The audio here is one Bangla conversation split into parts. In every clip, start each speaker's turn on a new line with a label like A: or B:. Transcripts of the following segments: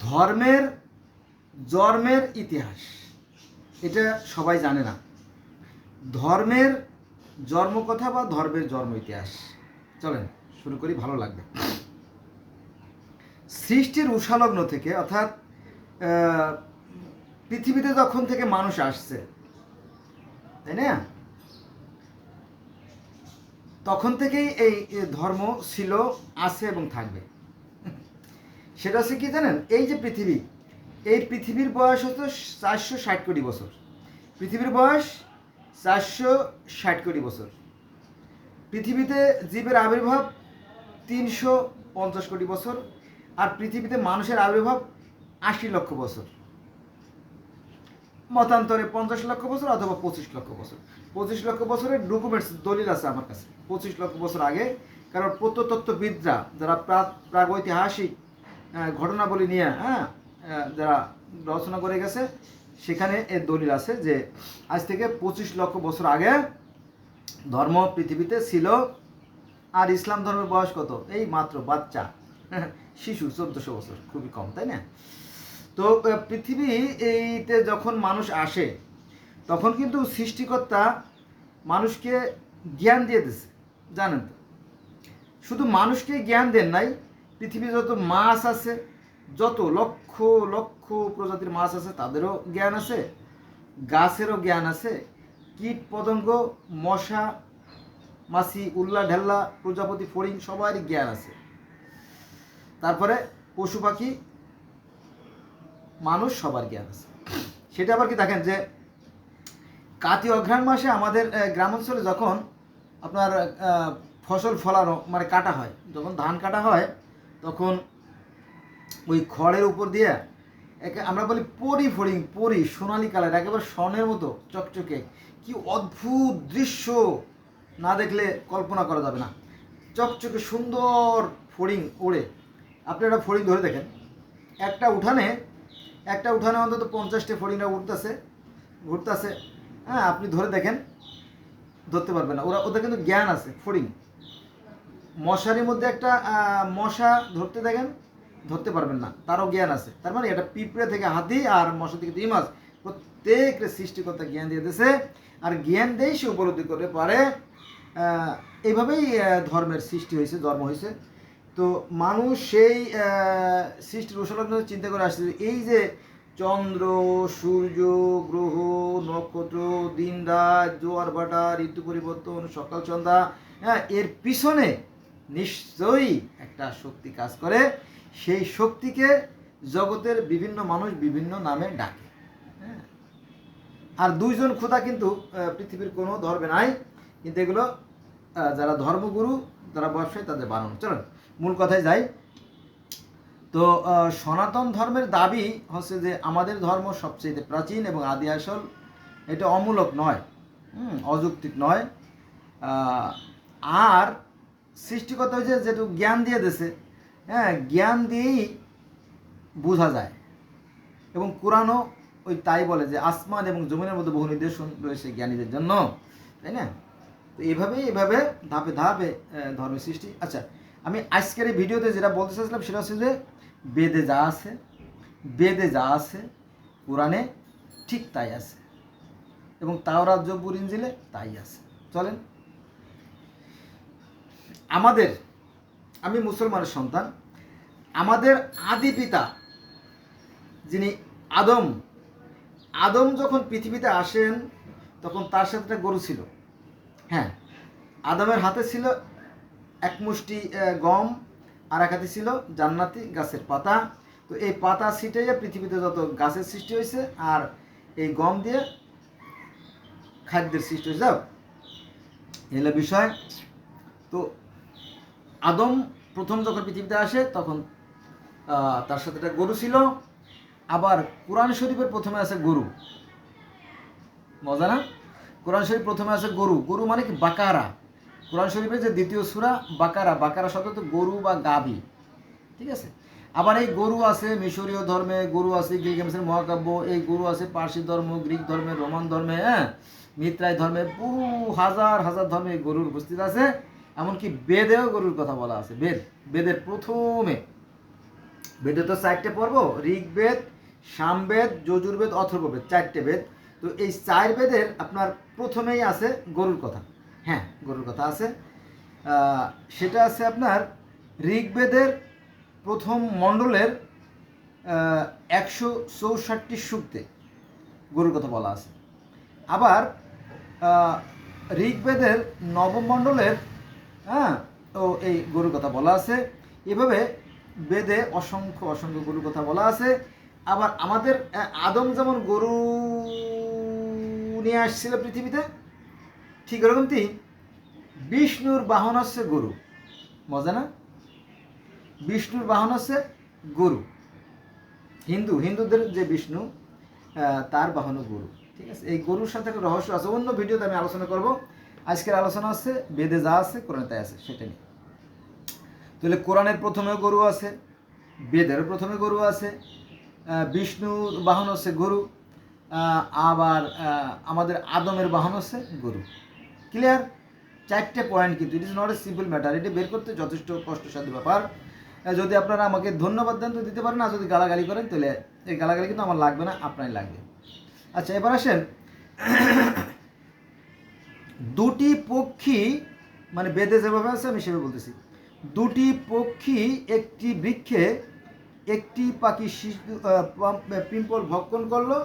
A: ধর্মের জন্মের ইতিহাস এটা সবাই জানে না। ধর্মের জন্মকথা বা ধর্মের জন্ম ইতিহাস, চলেন শুরু করি, ভালো লাগবে। সৃষ্টির উষালগ্ন থেকে, অর্থাৎ পৃথিবীতে যখন থেকে মানুষ আসছে, তাই না, তখন থেকেই এই ধর্ম ছিল, আছে এবং থাকবে। সেটা হচ্ছে কি জানেন, এই যে পৃথিবী, এই পৃথিবীর বয়স হতো 460 কোটি বছর। পৃথিবীর বয়স 460 কোটি বছর। পৃথিবীতে জীবের আবির্ভাব 350 কোটি বছর, আর পৃথিবীতে মানুষের আবির্ভাব 80 লক্ষ বছর, মতান্তরে 50 লক্ষ বছর অথবা 25 লক্ষ বছর। 25 লক্ষ বছরের ডকুমেন্টস দলিল আছে আমার কাছে, 25 লক্ষ বছর আগে। কারণ প্রত্নতত্ত্ববিদরা যারা প্রাগৈতিহাসিক ঘটনাবলী নিয়ে যারা রচনা করে গেছে, সেখানে এর দলিল আছে যে আজ থেকে 25 লক্ষ বছর আগে ধর্ম পৃথিবীতে ছিল। আর ইসলাম ধর্মের বয়স কত? এই মাত্র বাচ্চা, শিশু, 1400 বছর, খুবই কম, তাই না? তো পৃথিবী এইতে যখন মানুষ আসে, তখন কিন্তু সৃষ্টিকর্তা মানুষকে জ্ঞান দিয়ে দিছে, জানেন তো। শুধু মানুষকে জ্ঞান দেন নাই, পৃথিবীর যত মাছ আছে, যত লক্ষ লক্ষ প্রজাতির মাছ আছে, তাদেরও জ্ঞান আছে, গাছেরও জ্ঞান আছে, কীট পতঙ্গ, মশা মাছি, উল্লা ঢেল্লা, প্রজাপতি, ফড়িং, সবারই জ্ঞান আছে। তারপরে পশু পাখি, মানুষ, সবার জ্ঞান আছে। সেটা আবার কি দেখেন যে কার্তিক অঘ্রাণ মাসে আমাদের গ্রামাঞ্চলে যখন আপনার ফসল ফলানো মানে কাটা হয়, যখন ধান কাটা হয়, তখন ওই খড়ের উপর দিয়ে আমরা বলি পরি ফড়িং, পরি সোনালি কালার, একেবারে স্বর্ণের মতো চকচকে, কি অদ্ভুত দৃশ্য, না দেখলে কল্পনা করা যাবে না। চকচকে সুন্দর ফড়িং ওড়ে। আপনি একটা ফড়িং ধরে দেখেন, একটা উঠানে অন্তত 50টা ফড়িংরা ঘুরতেছে। হ্যাঁ, আপনি ধরে দেখেন, ধরতে পারবেন না। ওদের কিন্তু জ্ঞান আছে। ফড়িং, মশারির মধ্যে একটা মশা ধরতে পারবেন না, তারও জ্ঞান আছে। তার মানে এটা পিঁপড়ে থেকে হাতি আর মশা থেকে ইমাজ, প্রত্যেকটা সৃষ্টিকর্তা জ্ঞান দিয়ে দিয়েছে। আর জ্ঞান দিয়েই সে উপলব্ধি করতে পারে। এইভাবেই ধর্মের সৃষ্টি হয়েছে, জন্ম হয়েছে। তো মানুষ সেই সৃষ্টির উষালগ্ন চিন্তা করে আসছে, এই যে চন্দ্র, সূর্য, গ্রহ, নক্ষত্র, দিন রাত, জোয়ার ভাটা, ঋতু পরিবর্তন, সকাল সন্ধ্যা, এর পিছনে নিশ্চয়ই একটা শক্তি কাজ করে। সেই শক্তিকে জগতের বিভিন্ন মানুষ বিভিন্ন নামে ডাকে। আর দুইজন খোদা কিন্তু পৃথিবীর কোনো ধর্মে নাই, কিন্তু এগুলো যারা ধর্মগুরু, যারা ব্যবসায়ী, তাদের বানানো। চলেন মূল কথায় যাই। তো সনাতন ধর্মের দাবি হচ্ছে যে আমাদের ধর্ম সবচেয়ে প্রাচীন এবং আদি আসল। এটা অমূলক নয়, অযৌক্তিক নয়। আর সৃষ্টিকর্তা হয়েছে যেটু জ্ঞান দিয়ে দিয়েছে, জ্ঞান দিয়েই বোঝা যায়। এবং কোরআনও ওই তাই বলে যে আসমান এবং জমিনের মধ্যে বহু নির্দেশন রয়েছে জ্ঞানীদের জন্য, তাই না? তো এইভাবে ধাপে ধাপে ধর্মের সৃষ্টি। আচ্ছা, আমি আজকের এই ভিডিওতে যেটা বলতে চাইছিলাম সেটা হচ্ছে যে বেদে যা আছে কোরআনে ঠিক তাই আছে, এবং তাওরাত, জবুর, ইনজিলে তাই আছে। চলেন, আমি মুসলমানের সন্তান, আমাদের আদি পিতা যিনি আদম যখন পৃথিবীতে আসেন, তখন তার সাথে একটা গরু ছিল। হ্যাঁ, আদমের হাতে ছিল এক মুষ্টি গম, আর এক হাতে ছিল জান্নাতি গাছের পাতা। তো এই পাতা ছিটাইয়া পৃথিবীতে যত গাছের সৃষ্টি হয়েছে, আর এই গম দিয়ে খাদ্যের সৃষ্টি হয়েছে। যাও, এলো বিষয়। তো আদম প্রথম যখন পৃথিবীতে আসে, তখন তার সাথে একটা গরু ছিল। আবার কোরআন শরীফের প্রথমে আছে গরু, মজা না? কোরআন শরীফ প্রথমে আছে গরু। গরু মানে কি? বাকারা। কোরআন শরীফের যে দ্বিতীয় সূরা বাকারা শব্দ তো গরু বা গাভী, ঠিক আছে? আবার এই গরু আছে মিশরীয় ধর্মে, গরু আছে গিলগামেশের মহাকাব্য, এই গরু আছে পার্সি ধর্ম, গ্রিক ধর্মে, রোমান ধর্মে, মিত্রাই ধর্মে, বহু হাজার হাজার ধর্মে গরুর উপস্থিত আছে। এমনকি বেদেও গরুর কথা বলা আছে। বেদের প্রথমে বেদে তো 4টে পর্ব, ঋগ্বেদ, সামবেদ, যজুর্বেদ, অথর্ববেদ, 4টে বেদ। তো এই 4 বেদের আপনার প্রথমেই আছে গরুর কথা। হ্যাঁ, গরুর কথা আছে। সেটা আছে আপনার ঋগ্বেদের প্রথম মণ্ডলের 164টি সূক্তে গরুর কথা বলা আছে। আবার ঋগ্বেদের নবম মণ্ডলের তো এই গরুর কথা বলা আছে। এভাবে বেদে অসংখ্য অসংখ্য গরুর কথা বলা আছে। আবার আমাদের আদম যেমন গরু নিয়ে আসছিল পৃথিবীতে, ঠিক এরকমটি বিষ্ণুর বাহন হচ্ছে গরু। মজা না? বিষ্ণুর বাহন হচ্ছে গরু। হিন্দুদের যে বিষ্ণু তার বাহনও গরু। ঠিক আছে, এই গরুর সাথে একটা রহস্য আছে, অন্য ভিডিওতে আমি আলোচনা করব। আজকের আলোচনা আছে বেদে যা আছে কোরআনে তাই আছে সেটা নিয়ে। তাহলে কোরআনের প্রথমে গরু আছে, বেদের প্রথমে গরু আছে, বিষ্ণুর বাহন হচ্ছে গরু, আবার আমাদের আদমের বাহন হচ্ছে গরু। ক্লিয়ার? 4টে পয়েন্ট, কিন্তু it is not a simple matter. এটা বের করতে যথেষ্ট কষ্টসাধ্য ব্যাপার। যদি আপনারা আমাকে ধন্যবাদ দেন তো দিতে পারেন, না যদি গালাগালি করেন তাহলে এই গালাগালি কিন্তু আমার লাগবে না, আপনারই লাগবে। আচ্ছা, এবার আসেন, দুটি পক্ষী, মানে বেদে যেভাবে আছে আমি সেভাবে বলতেছি। দুটি পক্ষী একটি বৃক্ষে, একটি পাখি পিম্পল ভক্ষণ করলো,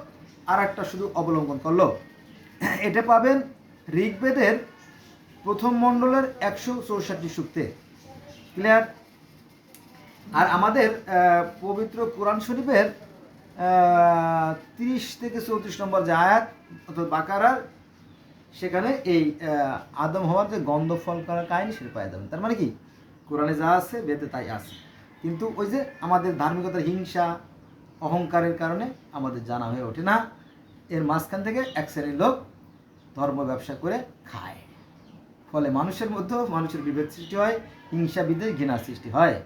A: আর একটা শুধু অবলম্বন করলো। এটা পাবেন ঋগ্বেদের প্রথম মণ্ডলের 164টি সূক্তে। ক্লিয়ার? আর আমাদের পবিত্র কোরআন শরীফের 30 থেকে 34 নম্বর যে আয়াত অর্থাৎ বাকারার, সেখানে এই আদম হওয়ার যে গন্ধ ফল করার কাহিনী সেটা পাওয়া যাবে। তার মানে কি, কোরআনে যা আছে বেদে তাই আছে, কিন্তু ওই যে আমাদের ধার্মিকতার হিংসা অহংকারের কারণে আমাদের জানা হয়ে ওঠে না। এর মাঝখান থেকে এক শ্রেণীর লোক ধর্ম ব্যবসা করে খায়, ফলে মানুষের মধ্যে মানুষের বিভেদ সৃষ্টি হয়, হিংসা বিদ্বেষ ঘৃণার সৃষ্টি হয়।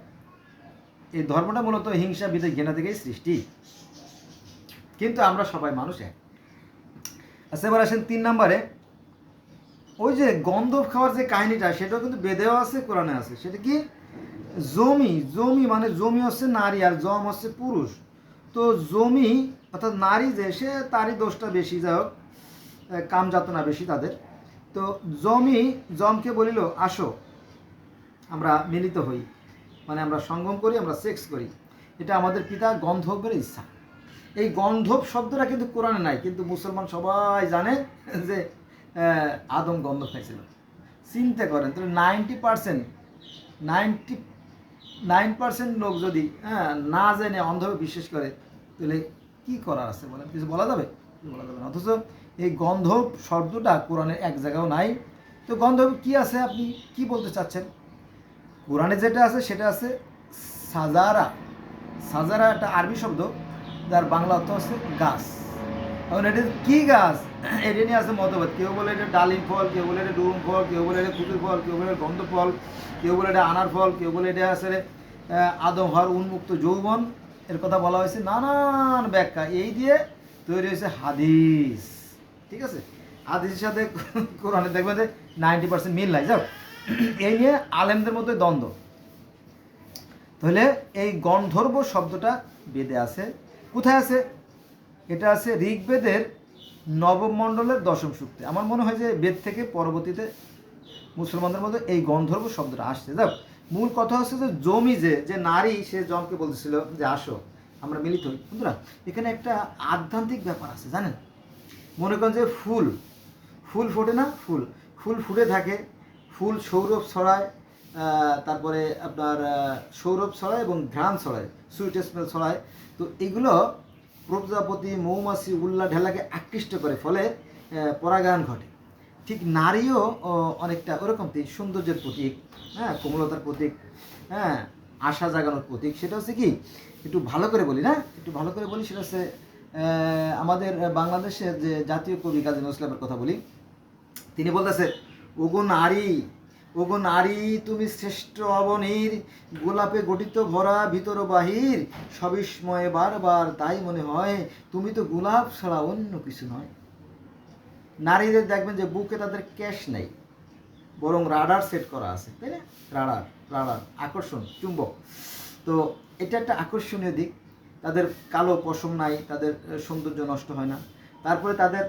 A: এই ধর্মটা মূলত হিংসা বিদ্বেষ ঘৃণা থেকেই সৃষ্টি, কিন্তু আমরা সবাই মানুষ এক। আচ্ছা, এবার আসেন 3 নম্বরে। ওই যে গন্ধ খাওয়ার যে কাহিনীটা, সেটাও কিন্তু বেদেও আছে, কোরআনে আছে। সেটা কি? জমি মানে জমি হচ্ছে নারী আর জম হচ্ছে পুরুষ। তো জমি অর্থাৎ নারী যে, সে তারই দোষটা বেশি, যাই হোক কাম যাতনা বেশি তাদের। তো জমকে বলিল, আসো আমরা মিলিত হই, মানে আমরা সঙ্গম করি, আমরা সেক্স করি। এটা আমাদের পিতা গন্ধর্বের ইচ্ছা। এই গন্ধর্ব শব্দটা কিন্তু কোরআনে নাই, কিন্তু মুসলমান সবাই জানে যে আদম গন্ধ খাইছিল। চিন্তা করেন, তাহলে 99% লোক যদি না জেনে অন্ধভাবে বিশ্বাস করে, তাহলে কি করার আছে বলেন? কিছু বলা যাবে? বলা যাবে না। অথচ এই গন্ধর্ব শব্দটা কোরআনে এক জায়গাও নাই। তো গন্ধর্ব কি আছে, আপনি কি বলতে চাচ্ছেন? কোরআনে যেটা আছে সেটা আছে সাজারা। সাজারা একটা আরবি শব্দ, যার বাংলা অর্থ হচ্ছে গাছ। এখন এটা কি গাছ, এটা নিয়ে আছে মতভেদ। কেউ বলে এটা ডালিম ফল, কেউ বলে এটা ডুম ফল, কেউ বলে এটা কুতুর ফল, কেউ বলে গন্ধ ফল, কেউ বলে এটা আনার ফল, কেউ বলে এটা আসলে আদম হওয়ার উন্মুক্ত যৌবন। এর কথা বলা হয়েছে নানান ব্যাখ্যা, এই দিয়ে তৈরি হয়েছে হাদিস। ঠিক আছে, হাদিসের সাথে কোরআনে দেখবেন যে 90% মিল নাই। যাও, এই নিয়ে আলেমদের মধ্যে দ্বন্দ্ব। তাহলে এই গন্ধর্ব শব্দটা বেদে আছে। কোথায় আছে? এটা আছে ঋগ্বেদের নবম মণ্ডলের 10ম সূক্তে। আমার মনে হয় যে বেদ থেকে পরবর্তীতে মুসলমানদের মধ্যে এই গন্ধর্ব শব্দটা আসছে। যাক, মূল কথা হচ্ছে যে জমি যে নারী, সে জমকে বলতেছিল যে আসো আমরা মিলিত হই। বন্ধুরা, এখানে একটা আধ্যাত্মিক ব্যাপার আছে, জানেন? মনে করেন যে ফুল ফোটে না, ফুল ফুটে থাকে, ফুল সৌরভ ছড়ায়, তারপরে আপনার সৌরভ ছড়ায় এবং ঘ্রাণ ছড়ায়, সুইট স্মেল ছড়ায়। তো এগুলো প্রজাপতি, মৌমাছি, উল্লা ঢেলাকে আকৃষ্ট করে, ফলে পরাগায়ন ঘটে। ঠিক নারীও অনেকটা ওরকমই সৌন্দর্যের প্রতীক, কোমলতার প্রতীক, আশা জাগানোর প্রতীক। সেটা হচ্ছে কি, একটু ভালো করে বলি সেটা হচ্ছে আমাদের বাংলাদেশের যে জাতীয় কবি কাজী নজরুল ইসলামের কথা বলি। তিনি বলতেছে, ওগো নারী তুমি শ্রেষ্ঠ অবনীর, গোলাপে গঠিত ভরা ভিতর বাহির, সবিস্ময়ে বারবার তাই মনে হয় তুমি তো গোলাপ ছাড়া অন্য কিছু নয়। নারীদের দেখবেন যে বুকে তাদের ক্যাশ নেই, বরং রাডার সেট করা আছে, তাই না? রাডার আকর্ষণ, চুম্বক। তো তো এটা একটা আকর্ষণীয় দিক। তাদের কালো পশম নাই, তাদের সৌন্দর্য নষ্ট হয় না। তারপরে তাদের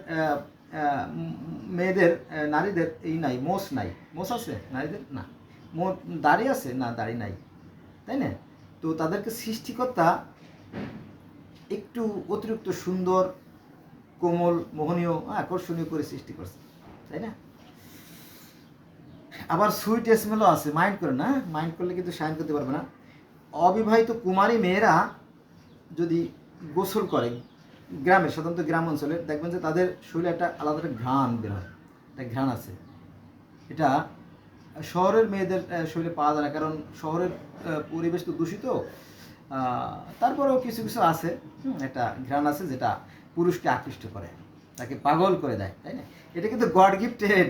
A: মেয়েদের নারীদের এই নাই, মোষ নাই। মোষ আছে নারীদের? না। দাড়ি আছে? না, দাড়ি নাই, তাই না? তো তাদেরকে সৃষ্টিকর্তা একটু অতিরিক্ত সুন্দর, কোমল, মোহনীয়, আকর্ষণীয় করে সৃষ্টি করছে, তাই না? আবার সুইট স্মেলও আছে, মাইন্ড করে না, মাইন্ড করলে কিন্তু শাইন করতে পারবে না। অবিবাহিত কুমারী মেয়েরা যদি গোসল করে, গ্রামে, সাধারণত গ্রাম অঞ্চলে দেখবেন যে তাদের শরীরে একটা আলাদা একটা ঘ্রাণ বের হয়, একটা ঘ্রাণ আছে। এটা শহরের মেয়েদের শরীরে পাওয়া যায় না, কারণ শহরের পরিবেশ তো দূষিত। তারপরেও কিছু কিছু আছে, একটা ঘ্রাণ আছে যেটা পুরুষকে আকৃষ্ট করে, তাকে পাগল করে দেয়, তাই না? এটা কিন্তু গড গিফটেড,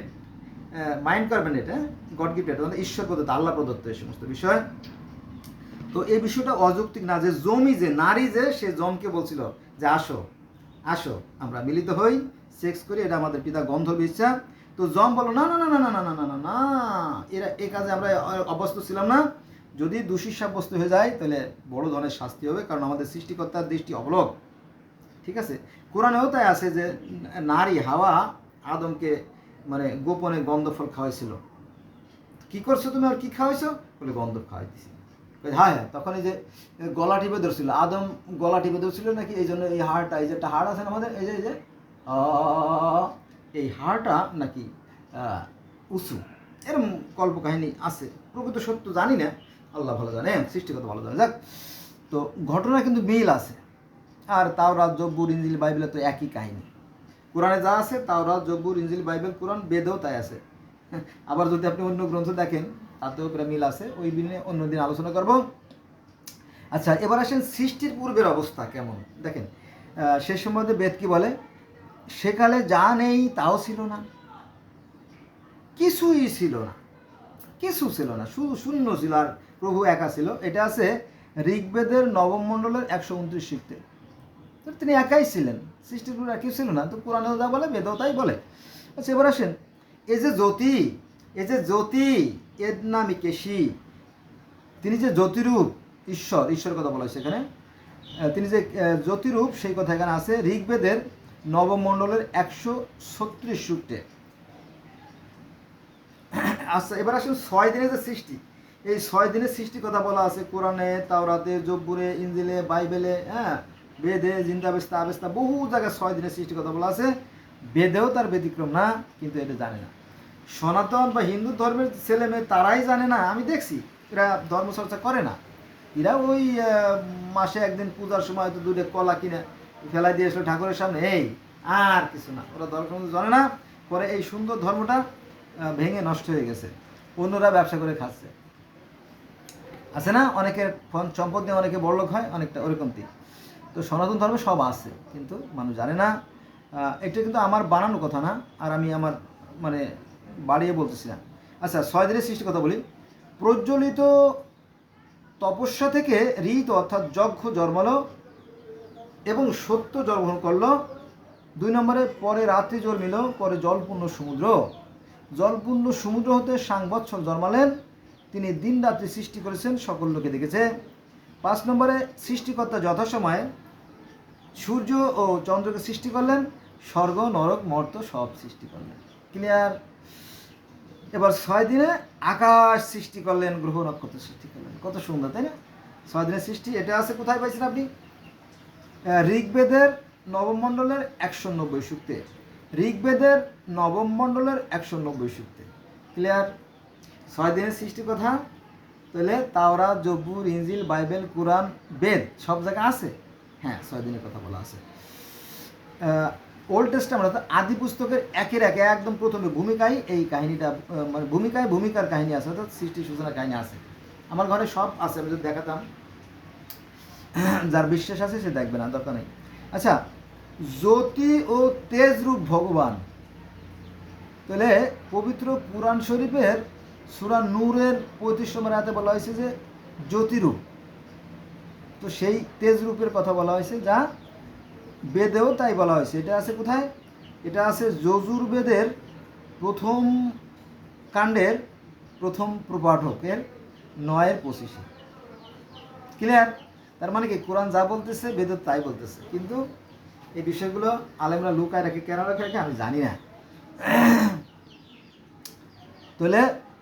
A: মাইন্ড করবেন, এটা গড গিফটেড, মানে ঈশ্বর প্রদত্ত, আল্লাহ প্রদত্ত এই সমস্ত বিষয়। তো এই বিষয়টা অযৌক্তিক না যে জমি, যে নারী, যে সে জমকে বলছিল যে আসো আসো আমরা মিলিত হই, সেক্স করি, এটা আমাদের পিতা গন্ধর্ব ইচ্ছা। তো জম বলো না না না না না না না না না না, এরা এ কাজে আমরা অভ্যস্ত ছিলাম না। যদি দোষী সাব্যস্ত হয়ে যায় তাহলে বড় ধরনের শাস্তি হবে, কারণ আমাদের সৃষ্টিকর্তার দৃষ্টি অবলক। ঠিক আছে? কোরআনেও তাই আছে যে নারী হাওয়া আদমকে মানে গোপনে গন্ধফল খাওয়াইছিল। কি করছো তুমি, আর কি খাওয়াইছো? বলে গন্ধ খাওয়াই দিছি। হ্যাঁ হ্যাঁ, তখন এই যে গলা টিপে ধরছিল, আদম গলা টিপে ধরছিল নাকি, এই জন্য এই হাড়টা, এই যে একটা হাড় আছে না আমাদের, এই যে এই হাড়টা নাকি উঁচু, এরকম কল্পকাহিনী আছে, প্রকৃত সত্য জানি না, আল্লাহ ভালো জানে, সৃষ্টিগত ভালো জানে। যাক, তো ঘটনা কিন্তু মিল আছে। আর তাওরাত, জব্বুর, ইনজিল, বাইবেলে তো একই কাহিনী। কোরআনে যা আছে, তাওরাত, জব্বুর, ইনজিল, বাইবেল, কোরআন, বেদেও তাই আছে। আবার যদি আপনি অন্য গ্রন্থ দেখেন তাতেও প্রায় মিল আছে, ওই দিনে অন্যদিন আলোচনা করব। আচ্ছা, এবার আসেন সৃষ্টির পূর্বের অবস্থা কেমন দেখেন। সে সম্বন্ধে বেদ কি বলে? সেকালে যা নেই তাও ছিল না, কিছুই ছিল না, কিছু ছিল না, শুধু শূন্য ছিল, আর প্রভু একা ছিল। এটা আছে ঋগ্বেদের নবম মণ্ডলের 129 সূক্তে। তো তিনি একাই ছিলেন, সৃষ্টির পূর্বে আর কেউ ছিল না। তো কোরআনেও যা বলে, বেদেও তাই বলে। আচ্ছা, এবার আসেন, এই যে জ্যোতি, এই যে জ্যোতি, এর নামই কেশি, তিনি যে জ্যোতিরূপ, ঈশ্বর, ঈশ্বর কথা বলা হয়েছে এখানে। তিনি যে জ্যোতিরূপ, সেই কথা এখানে আছে ঋগ্বেদের নবম মণ্ডলের 136 সূক্তে। আচ্ছা, এবার আসুন 6 দিনের যে সৃষ্টি, এই 6 দিনের সৃষ্টির কথা বলা আছে কোরআনে, তাওরাতে, জব্বুরে, ইনজিলে, বাইবেলে, হ্যাঁ, বেদে, জিন্দাবেস্তা, আবেস্তা, বহু জায়গায় 6 দিনের সৃষ্টির কথা বলা আছে। বেদেও তার ব্যতিক্রম না, কিন্তু এটা জানে না সনাতন বা হিন্দু ধর্মের ছেলে মেয়ে, তারাই জানে না। আমি দেখছি এরা ধর্মচর্চা করে না, এরা ওই মাসে একদিন পূজার সময় হয়তো দূরে কলা কিনে ফেলাই দিয়ে এসলো ঠাকুরের সামনে, এই আর কিছু না। ওরা ধর্ম জানে না, পরে এই সুন্দর ধর্মটা ভেঙে নষ্ট হয়ে গেছে, অন্যরা ব্যবসা করে খাচ্ছে। আছে না, অনেকের সম্পদ নিয়ে অনেকে বড়লোক হয়, অনেকটা ওরকম দিক। তো সনাতন ধর্মে সব আছে, কিন্তু মানুষ জানে না। এটা কিন্তু আমার বানানো কথা না, আর আমি আমার মানে বাড়িয়ে বলতেছি না। আচ্ছা, 6 দিনের সৃষ্টির কথা বলি। প্রজ্বলিত তপস্যা থেকে ঋত অর্থাৎ যজ্ঞ জন্মালো এবং সত্য জন্মগ্রহণ করলো। 2 নম্বরে পরে রাত্রি জন্মিল, পরে জলপূর্ণ সমুদ্র, জলপূর্ণ সমুদ্র হতে সাংবৎসর জন্মালেন, তিনি দিন রাত্রি সৃষ্টি করেছেন, সকল লোকে দেখেছে। 5 নম্বরে সৃষ্টিকর্তা যথাসময়ে সূর্য ও চন্দ্রকে সৃষ্টি করলেন, স্বর্গ, নরক, মর্ত সব সৃষ্টি করলেন। ক্লিয়ার? এবার 6 দিনে আকাশ সৃষ্টি করলেন, গ্রহ নক্ষত্র সৃষ্টি করলেন। কত সুন্দর, তাই না? 6 দিনের সৃষ্টি। এটা আছে কোথায় পাইছেন আপনি? ঋগ্বেদের নবম মণ্ডলের 190 সূক্তে, ঋগ্বেদের নবম মণ্ডলের 190 সূক্তে। ক্লিয়ার? 6 দিনের সৃষ্টি কথা তাহলে তাওরাত, জব্বুর, ইনজিল, বাইবেল, কোরআন, বেদ সব জায়গায় আছে। হ্যাঁ, 6 দিনের কথা বলা আছে। ওল্ড টেস্টামেন্ট অর্থাৎ আদি পুস্তকের একের এক একদম প্রথমে ভূমিকায় এই কাহিনীটা, মানে ভূমিকার কাহিনী আছে, অর্থাৎ সৃষ্টি সূচনার কাহিনী আছে। আমার ঘরে সব আছে, আমি যদি দেখাতাম, যার বিশ্বাস আছে সে দেখবে না, দরকার নেই। আচ্ছা, জ্যোতি ও তেজরূপ ভগবান, তাহলে পবিত্র কুরআন শরীফের সূরা নূরের 35 নম্বর আয়াতে বলা হয়েছে যে জ্যোতিরূপ। তো সেই তেজরূপের কথা বলা হয়েছে, যা বেদেও তাই বলা হয়েছে। এটা আছে কোথায়? এটা আছে যজুর্বেদের প্রথম কাণ্ডের প্রথম প্রপাঠকের 9-25। ক্লিয়ার? তার মানে কি কোরআন যা বলতেছে বেদ তাই বলতেছে, কিন্তু এই বিষয়গুলো আলেমরা লুকায় রাখে, কেন রাখে আমি জানি না। তাহলে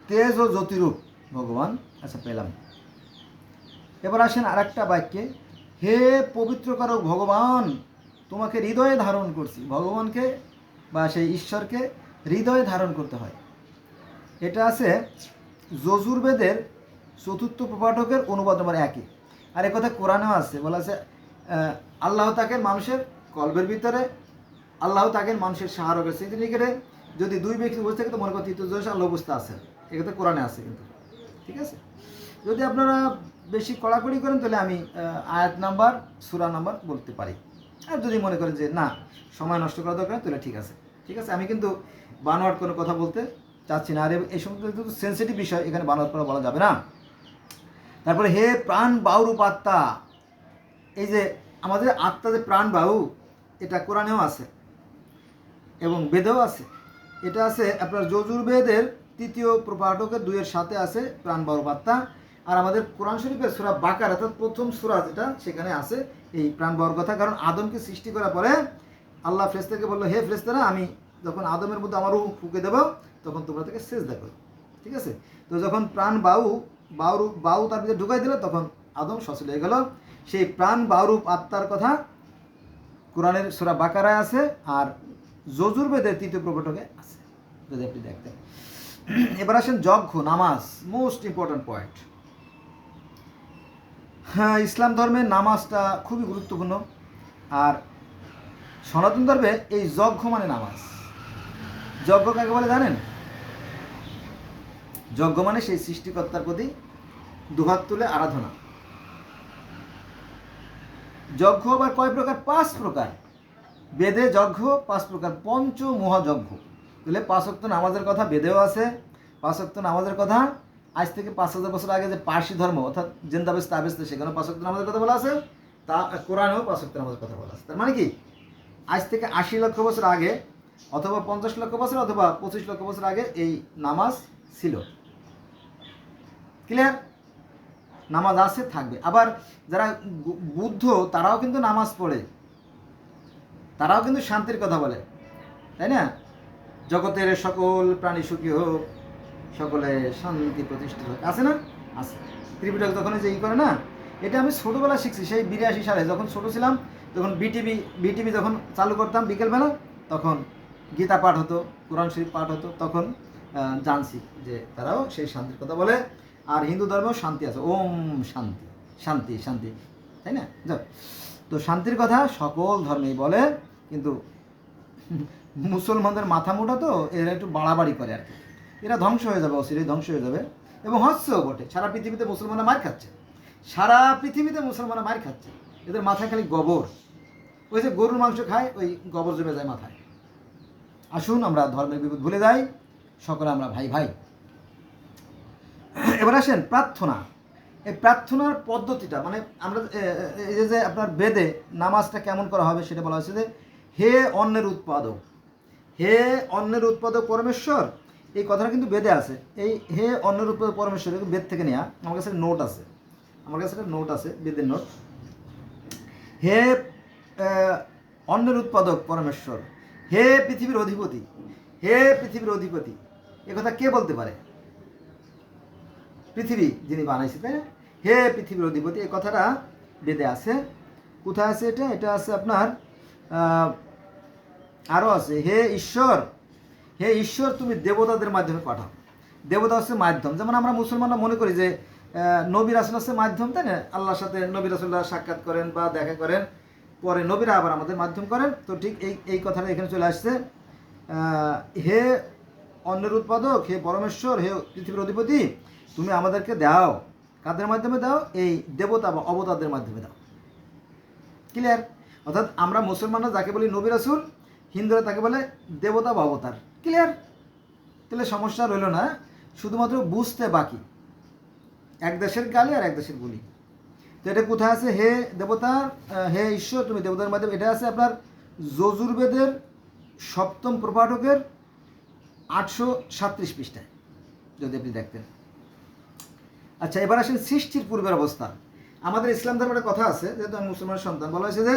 A: তেজ ও জ্যোতিরূপ ভগবান, আচ্ছা পেলাম। এবার আসেন আর একটা বাক্যে, হে পবিত্রকারক ভগবান, তোমাকে হৃদয়ে ধারণ করছি। ভগবানকে বা সেই ঈশ্বরকে হৃদয়ে ধারণ করতে হয়। এটা আছে যজুর্বেদের চতুর্থ প্রপাঠকের অনুবাদ নম্বর 1। আর এ কথা কোরআনেও আছে, বলা আছে আল্লাহ তাকে মানুষের কলবের ভিতরে, আল্লাহ তাকে মানুষের সাহারা করেছে। এই নিকেটে যদি দুই ব্যক্তি বসে থাকে তো মনে করেন তৃতীয় আল্লাহ অবস্থা আছে, এ কথা কোরআনে আছে কিন্তু, ঠিক আছে? যদি আপনারা বেশি কড়াকড়ি করেন তাহলে আমি আয়াত নাম্বার সূরা নাম্বার বলতে পারি। আর যদি মনে করেন যে না সময় নষ্ট করা দরকার তাহলে ঠিক আছে, ঠিক আছে। আমি কিন্তু বানোয়াট কোনো কথা বলতে চাচ্ছি না, আর এই সমস্ত কিন্তু সেন্সিটিভ বিষয়, এখানে বানোয়াট করা বলা যাবে না। তারপরে হে প্রাণ বায়ুরূপ আত্মা, এই যে আমাদের আত্মা যে প্রাণ বায়ু, এটা কোরআনেও আছে এবং বেদেও আছে। এটা আছে আপনার যজুর্বেদের তৃতীয় প্রপাঠকের 2-7 আছে প্রাণ বায়ুরূপ আত্মা। আর আমাদের কোরআন শরীফের সূরা বাকারা, অর্থাৎ প্রথম সূরা যেটা, সেখানে আছে এই প্রাণ বায়ুর কথা। কারণ আদমকে সৃষ্টি করার পরে আল্লাহ ফেরেশতাকে বললো, হে ফেরেশতারা, আমি যখন আদমের মধ্যে আমার রূহ ফুঁকে দেবো তখন তোমরা তাকে সেজদা করো, ঠিক আছে? তো যখন প্রাণ বায়ু তার ভিতরে ঢুকাই দিল তখন আদম সচল হয়ে গেল। সেই প্রাণ বায়ুরূপ আত্মার কথা কোরআনের সূরা বাকারায় আছে আর যজুর্বেদের তৃতীয় প্রপাঠকে আছে, যদি আপনি দেখতেন। এবার আসেন যজ্ঞ, নামাজ, মোস্ট ইম্পর্ট্যান্ট পয়েন্ট। হ্যাঁ, ইসলাম ধর্মে নামাজটা খুবই গুরুত্বপূর্ণ। আর সনাতন ধর্মে এই যজ্ঞ মানে নামাজ। যজ্ঞ কাকে বলে জানেন? যজ্ঞ মানে সেই সৃষ্টিকর্তার প্রতি দুহাত তুলে আরাধনা। যজ্ঞ আবার কয় প্রকার? 5 প্রকার। বেদে যজ্ঞ 5 প্রকার, পঞ্চ মহাযজ্ঞ। তাহলে 5 ওয়াক্ত নামাজের কথা বেদেও আছে। 5 ওয়াক্ত নামাজের কথা আজ থেকে 5000 বছর আগে যে পার্সি ধর্ম অর্থাৎ জেন্দাবেস তাবেস্তে, সেখানে 5 ওয়াক্ত নামাজের কথা বলা আছে। তা কোরআনেও 5 ওয়াক্ত নামাজের কথা বলা আছে। তার মানে কি আজ থেকে 80 লক্ষ বছর আগে অথবা 50 লক্ষ বছর অথবা 25 লক্ষ বছর আগে এই নামাজ ছিল। ক্লিয়ার? নামাজ আছে, থাকবে। আবার যারা বুদ্ধ তারাও কিন্তু নামাজ পড়ে, তারাও কিন্তু শান্তির কথা বলে, তাই না? জগতের সকল প্রাণী সুখী হোক, সকলে শান্তি প্রতিষ্ঠিত হোক, আছে না? আছে। ত্রিপিটক যখন যে করে না, এটা আমি ছোটোবেলা শিখছি, সেই 82 সালে যখন ছোটো ছিলাম, যখন বিটিভি যখন চালু করতাম বিকেলবেলা, তখন গীতা পাঠ হতো, কোরআন শরীফ পাঠ হতো, তখন জানছি যে তারাও সেই শান্তির কথা বলে। আর হিন্দু ধর্মেও শান্তি আছে, ওম শান্তি শান্তি শান্তি, তাই না? যাক, তো শান্তির কথা সকল ধর্মেই বলে, কিন্তু মুসলমানদের মাথা মোটা তো, এরা একটু বাড়াবাড়ি করে আর কি। এরা ধ্বংস হয়ে যাবে, অচিরেই ধ্বংস হয়ে যাবে, এবং হচ্ছেও বটে। সারা পৃথিবীতে মুসলমানরা মার খাচ্ছে, সারা পৃথিবীতে মুসলমানরা মার খাচ্ছে। এদের মাথায় খালি গোবর, ওই যে গরুর মাংস খায়, ওই গোবর জমে যায় মাথায়। আসুন আমরা ধর্মের বিভেদ ভুলে যাই, সকলে আমরা ভাই ভাই। এবার আসেন প্রার্থনা। এই প্রার্থনার পদ্ধতিটা মানে আমরা এই যে আপনার বেদে নামাজটা কেমন করা হবে সেটা বলা হয়েছে যে হে অন্নের উৎপাদক, হে অন্নের উৎপাদক পরমেশ্বর। এই কথাটা কিন্তু বেদে আছে। এই হে অন্নের উৎপাদক পরমেশ্বর বেদ থেকে নেওয়া। আমার কাছে নোট আছে, আমার কাছে একটা নোট আছে, বেদের নোট। হে অন্নের উৎপাদক পরমেশ্বর, হে পৃথিবীর অধিপতি, হে পৃথিবীর অধিপতি। এ কথা কে বলতে পারে? পৃথিবী যিনি বানাইছে, তাই না? হে পৃথিবীর অধিপতি, এই কথাটা বেদে আছে। কোথায় আছে এটা? এটা আছে আপনার আরও আছে, হে ঈশ্বর, হে ঈশ্বর তুমি দেবতাদের মাধ্যমে পাঠাও। দেবতা হচ্ছে মাধ্যম। যেমন আমরা মুসলমানরা মনে করি যে নবী রাসূল হচ্ছে মাধ্যম, তাই না? আল্লাহর সাথে নবী রাসূলরা সাক্ষাৎ করেন বা দেখা করেন, পরে নবীরা আবার আমাদের মাধ্যম করেন। তো ঠিক এই কথাটা এখানে চলে আসছে, হে অন্নের উৎপাদক, হে পরমেশ্বর, হে পৃথিবীর অধিপতি, তুমি আমাদেরকে দাও। কাদের মাধ্যমে দাও? এই দেবতা বা অবতারদের মাধ্যমে দাও। ক্লিয়ার? অর্থাৎ আমরা মুসলমানরা যাকে বলি নবী রাসূল, হিন্দুরা তাকে বলে দেবতা বা অবতার। ক্লিয়ার? তাহলে সমস্যা রইল না, শুধুমাত্র বুঝতে বাকি। এক দেশের গালি আর এক দেশের গুলি। তো এটা কোথায় আছে? হে দেবতা, হে ঈশ্বর তুমি দেবতার মাধ্যমে। এটা আছে আপনার যজুর্বেদের 7ম প্রপাঠকের 837 পৃষ্ঠায়, যদি আপনি দেখতেন। আচ্ছা, এবার আসেন সৃষ্টির পূর্বের অবস্থা। আমাদের ইসলাম ধর্মের একটা কথা আছে, যেহেতু আমি মুসলমানের সন্তান, বলা হয়েছে যে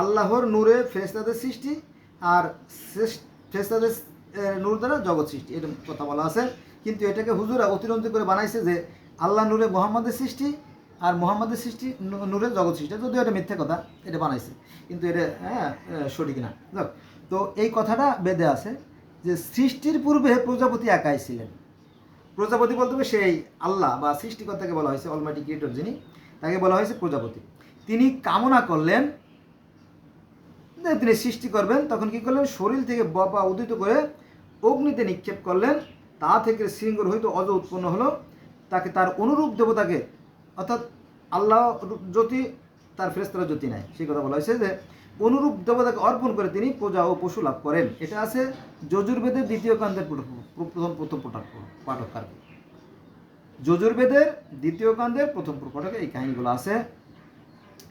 A: আল্লাহর নূরে ফেরেশতাদের সৃষ্টি আর ফেরেশতাদের নূর দ্বারা জগৎ সৃষ্টি, এটা কথা বলা আছে। কিন্তু এটাকে হুজুরা অতিরঞ্জিত করে বানাইছে যে আল্লাহ নূরে মোহাম্মদের সৃষ্টি আর মোহাম্মদের সৃষ্টি নূরে জগৎ সৃষ্টি, যদিও এটা মিথ্যা কথা, এটা বানাইছে, কিন্তু এটা সঠিক না। দেখ, তো এই কথাটা বেদে আছে যে সৃষ্টির পূর্বে প্রজাপতি একাই ছিলেন। প্রজাপতি বলতে হবে সেই আল্লাহ বা সৃষ্টিকর্তাকে বলা হয়েছে, অলমাইটি ক্রিয়েটর যিনি, তাকে বলা হয়েছে প্রজাপতি। তিনি কামনা করলেন যে তিনি সৃষ্টি করবেন, তখন কি করলেন, শরীর থেকে বপা উদিত করে অগ্নিতে নিক্ষেপ করলেন, তা থেকে শৃঙ্গর হইতে অজ উৎপন্ন হলো, তাকে তার অনুরূপ দেবতাকে, অর্থাৎ আল্লাহ জ্যোতি, তার ফেরেশতারা জ্যোতি নাই, সেই কথা বলা হয়েছে যে অনুরূপ দেবতাকে অর্পণ করে তিনি প্রজা ও পশু লাভ করেন। এটা আছে যজুর্বেদের দ্বিতীয় কাণ্ডের প্রথম পাঠক আর কি। যজুর্বেদের দ্বিতীয় কাণ্ডের প্রথম পাঠকে এই কাহিনীগুলো আছে,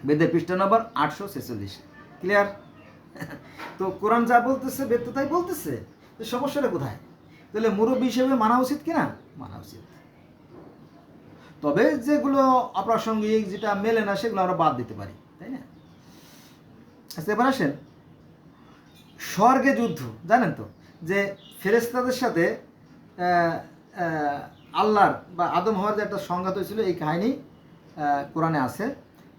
A: বেদের পৃষ্ঠা নম্বর 846। ক্লিয়ার? তো কোরআন যা বলতেছে বেদ তো তাই বলতেছে, তো সমস্যাটা কোথায়? তাহলে মুরব্বী হিসেবে মানা উচিত কিনা? মানা উচিত। তবে যেগুলো অপ্রাসঙ্গিক, যেটা মেলে না, সেগুলো আমরা বাদ দিতে পারি, তাই না? আচ্ছা, এবার আসেন স্বর্গে যুদ্ধ। জানেন তো যে ফেরেশতাদের সাথে আল্লাহর বা আদম হওয়ার যে একটা সংঘাত হয়েছিল, এই কাহিনী কোরআনে আছে।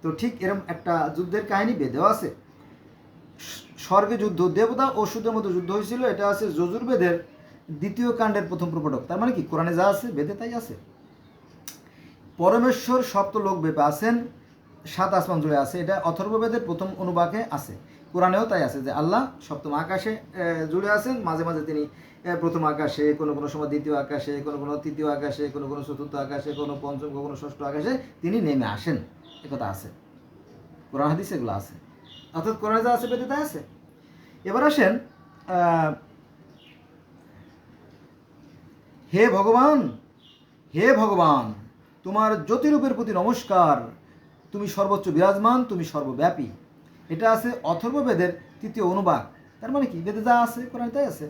A: তো ঠিক এরকম একটা যুদ্ধের কাহিনী বেদেও আছে। স্বর্গে যুদ্ধ, দেবতা ও অসুরের মধ্যে যুদ্ধ হয়েছিল, এটা আছে যজুর্বেদের দ্বিতীয় কাণ্ডের প্রথম প্রকটক। তার মানে কি কোরআনে যা আছে বেদে তাই আছে। পরমেশ্বর সপ্ত লোক ব্যাপে আছেন, 7 আসমান জুড়ে আছে, এটা অথর্ববেদের প্রথম অনুবাকে আছে। কোরআনেও তাই আছে যে আল্লাহ সপ্তম আকাশে জুড়ে আছেন, মাঝে মাঝে তিনি প্রথম আকাশে, কোনো কোনো সময় দ্বিতীয় আকাশে, কোনো কোনো তৃতীয় আকাশে, কোনো কোনো চতুর্থ আকাশে, কোনো পঞ্চম, কোনো ষষ্ঠ আকাশে তিনি নেমে আসেন, একথা আছে। কোরআন হাদিস এগুলো আছে, অর্থাৎ কোরআনে যা আছে বেদে তাই আছে। এবার আসেন, হে ভগবান, হে ভগবান, তোমার জ্যোতিরূপের প্রতি নমস্কার, তুমি সর্বোচ্চ বিরাজমান, তুমি সর্বব্যাপী। এটা আছে অথর্ববেদের তৃতীয় অনুবাদ। তার মানে কি বেদে যা আছে কোরআনে তাই আছে।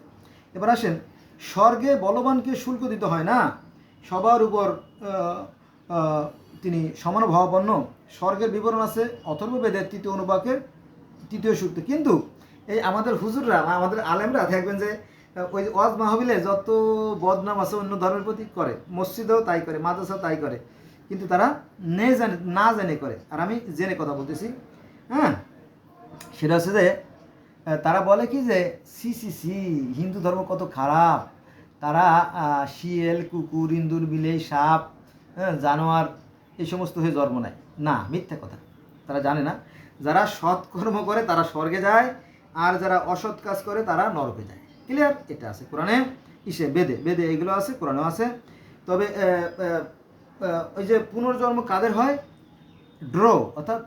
A: এবার আসেন, স্বর্গে বলবানকে শুল্ক দিতে হয় না, সবার উপর তিনি সমানুভাবাপন্ন। স্বর্গের বিবরণ আছে অথর্ববেদের তৃতীয় অনুবাকের তৃতীয় সূক্তে। কিন্তু এই আমাদের হুজুররা, আমাদের আলেমরা দেখবেন যে ওই ওয়াজ মাহফিলে যত বদনাম আছে অন্য ধর্মের প্রতি করে, মসজিদেও তাই করে, মাদ্রাসাও তাই করে, কিন্তু তারা না জেনে করে। আর আমি জেনে কথা বলতেছি, হ্যাঁ, সেটা হচ্ছে যে তারা বলে কি যে সি সি সি হিন্দু ধর্ম কত খারাপ, তারা শিয়াল, কুকুর, ইন্দুর, বিলেই, সাপ, হ্যাঁ, জানোয়ার, এই সমস্ত হয়ে জন্ম নেয়। না, মিথ্যা কথা, তারা জানে না। যারা সৎকর্ম করে তারা স্বর্গে যায়, আর যারা অসৎ কাজ করে তারা নরকে যায়। ক্লিয়ার? এটা আছে কোরআনে, বেদে এইগুলো আছে, কোরআনেও আছে। তবে ওই যে পুনর্জন্ম কাদের হয়, ড্র, অর্থাৎ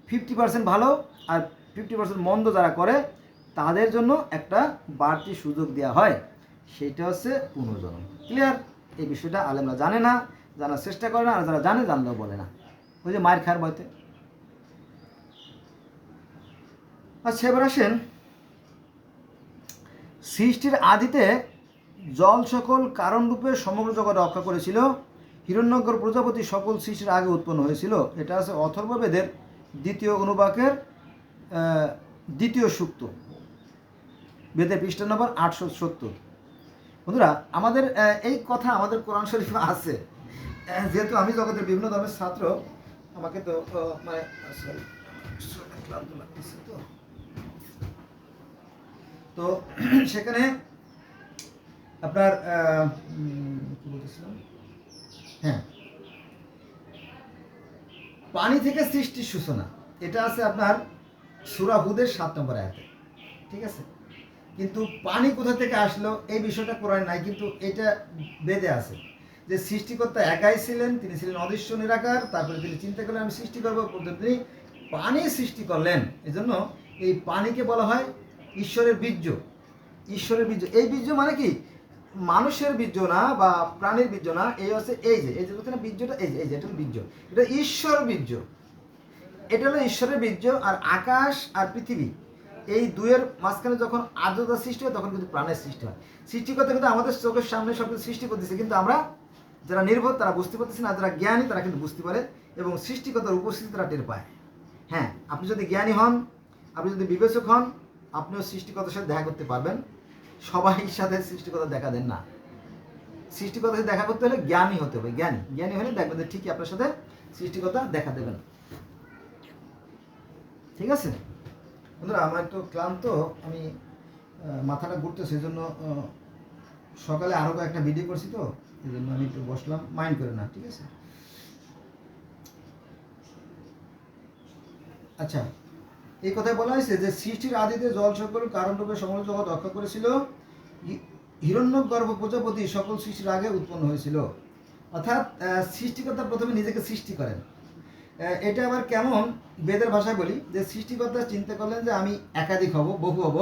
A: 50% ভালো আর 50% মন্দ যারা করে তাদের জন্য একটা বাড়তি সুযোগ দেওয়া হয়, সেইটা হচ্ছে পুনর্জন্ম। ক্লিয়ার? এই বিষয়টা আলেমরা জানে না, জানার চেষ্টা করে না, আর যারা জানে জানলেও বলে না, ওই যে মায়ের খার বয়তে। আচ্ছা, এবার আসেন, সৃষ্টির আদিতে জল সকল কারণরূপে সমগ্র জগৎ রক্ষা করেছিল। হিরণ্যগর প্রজাপতি সকল সৃষ্টির আগে উৎপন্ন হয়েছিল। এটা আছে অথর্ববেদের দ্বিতীয় অনুবাকের দ্বিতীয় সূক্ত, বেদের পৃষ্ঠা নম্বর 870। বন্ধুরা, আমাদের এই কথা আমাদের কোরআন শরীফে আছে। যেহেতু আমি জগতের বিভিন্ন ধর্মের ছাত্র, আমাকে তো মানে ক্লান্ত লাগতেছে, তো সেখানে আপনার কি বলতেছিলাম, হ্যাঁ, পানি থেকে সৃষ্টির সূচনা, এটা আছে আপনার সূরা হুদের 7 নম্বর আয়াতে। ঠিক আছে? কিন্তু পানি কোথা থেকে আসলো এই বিষয়টা কোরআনে নাই, কিন্তু এটা বেদে আছে যে সৃষ্টিকর্তা একাই ছিলেন, তিনি ছিলেন অদৃশ্য নিরাকার। তারপরে তিনি চিন্তা করলেন আমি সৃষ্টি করবো, তিনি পানি সৃষ্টি করলেন। এজন্য এই পানিকে বলা হয় ঈশ্বরের বীর্য। ঈশ্বরের বীর্য, এই বীর্য মানে কি মানুষের বীর্য না বা প্রাণীর বীর্য না, এই হচ্ছে এই যে বীর্যটা, এই যে এটা বীর্য, এটা ঈশ্বর বীর্য, এটা হলো ঈশ্বরের বীর্য। আর আকাশ আর পৃথিবী, এই দুয়ের মাঝখানে যখন আর্দ্রতা সৃষ্টি হয় তখন কিন্তু প্রাণের সৃষ্টি হয়। সৃষ্টিকর্তা কিন্তু আমাদের চোখের সামনে সব কিছু সৃষ্টি করতেছে, কিন্তু আমরা যারা নির্বোধ তারা বুঝতে পারতেছি না, যারা জ্ঞানী তারা কিন্তু বুঝতে পারে এবং সৃষ্টিকর্তার উপস্থিতিটা টের পায়। হ্যাঁ, আপনি যদি জ্ঞানী হন, আপনি যদি বিবেচক হন, আপনিও সৃষ্টিকর্তার সাথে দেখা করতে পারবেন। সবাই সাথে সৃষ্টিকর্তা দেখা দেন না। সৃষ্টিকর্তার সাথে দেখা করতে হলে জ্ঞানী হতে হবে। জ্ঞানী হলে দেখবেন যে ঠিকই আপনার সাথে সৃষ্টিকর্তা দেখা দেবেন। ঠিক আছে বন্ধুরা, আমার একটু ক্লান্ত, আমি মাথাটা ঘুরতে, সেই জন্য সকালে আরও একটা ভিডিও করছি তো, এই জন্য আমি একটু বসলাম, মাইন্ড করে না, ঠিক আছে। আচ্ছা, এই কথায় বলা হয়েছে যে সৃষ্টির আদিতে জল সকল কারণরূপে সমগ্র জগৎ রক্ষা করেছিল, হিরণ্যগর্ভ প্রজাপতি সকল সৃষ্টির আগে উৎপন্ন হয়েছিল। অর্থাৎ সৃষ্টিকর্তা প্রথমে নিজেকে সৃষ্টি করেন। এটা আবার কেমন, বেদের ভাষায় বলি যে সৃষ্টিকর্তা চিন্তা করলেন যে আমি একাধিক হব, বহু হব,